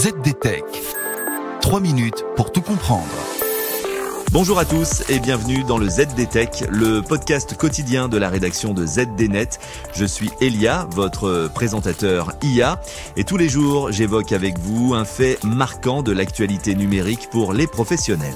ZDTech. 3 minutes pour tout comprendre. Bonjour à tous et bienvenue dans le ZDTech, le podcast quotidien de la rédaction de ZDNet. Je suis Elia, votre présentateur IA, et tous les jours j'évoque avec vous un fait marquant de l'actualité numérique pour les professionnels.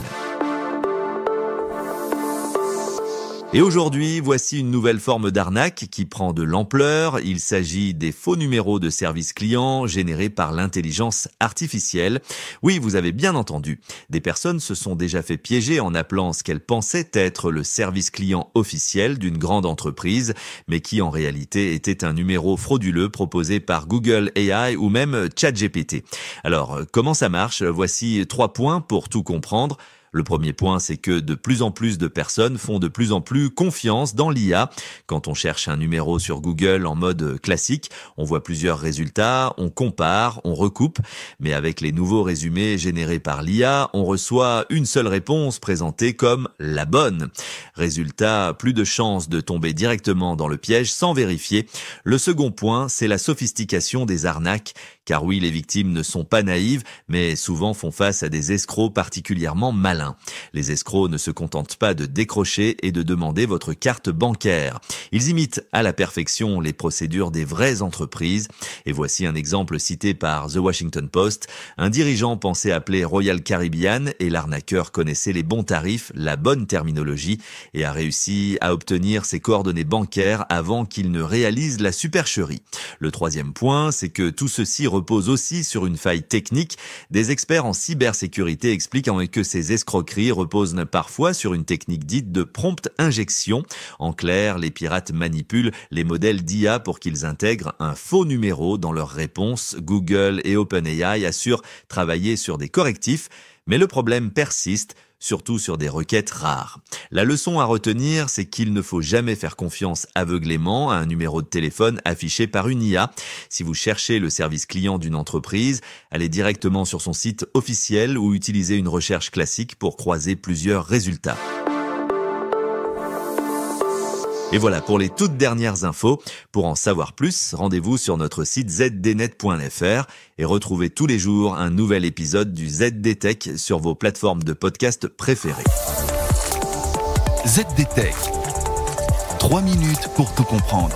Et aujourd'hui, voici une nouvelle forme d'arnaque qui prend de l'ampleur. Il s'agit des faux numéros de service client générés par l'intelligence artificielle. Oui, vous avez bien entendu. Des personnes se sont déjà fait piéger en appelant ce qu'elles pensaient être le service client officiel d'une grande entreprise, mais qui en réalité était un numéro frauduleux proposé par Google AI ou même ChatGPT. Alors, comment ça marche ? Voici 3 points pour tout comprendre. Le premier point, c'est que de plus en plus de personnes font de plus en plus confiance dans l'IA. Quand on cherche un numéro sur Google en mode classique, on voit plusieurs résultats, on compare, on recoupe. Mais avec les nouveaux résumés générés par l'IA, on reçoit une seule réponse présentée comme la bonne. Résultat, plus de chances de tomber directement dans le piège sans vérifier. Le second point, c'est la sophistication des arnaques. Car oui, les victimes ne sont pas naïves, mais souvent font face à des escrocs particulièrement malins. Les escrocs ne se contentent pas de décrocher et de demander votre carte bancaire. Ils imitent à la perfection les procédures des vraies entreprises. Et voici un exemple cité par The Washington Post. Un dirigeant pensait appeler Royal Caribbean et l'arnaqueur connaissait les bons tarifs, la bonne terminologie et a réussi à obtenir ses coordonnées bancaires avant qu'il ne réalise la supercherie. Le troisième point, c'est que tout ceci repose aussi sur une faille technique. Des experts en cybersécurité expliquent que ces escroqueries reposent parfois sur une technique dite de prompt injection. En clair, les pirates manipulent les modèles d'IA pour qu'ils intègrent un faux numéro dans leurs réponses. Google et OpenAI assurent travailler sur des correctifs, mais le problème persiste, surtout sur des requêtes rares. La leçon à retenir, c'est qu'il ne faut jamais faire confiance aveuglément à un numéro de téléphone affiché par une IA. Si vous cherchez le service client d'une entreprise, allez directement sur son site officiel ou utilisez une recherche classique pour croiser plusieurs résultats. Et voilà pour les toutes dernières infos. Pour en savoir plus, rendez-vous sur notre site zdnet.fr et retrouvez tous les jours un nouvel épisode du ZDTech sur vos plateformes de podcast préférées. ZDTech. 3 minutes pour tout comprendre.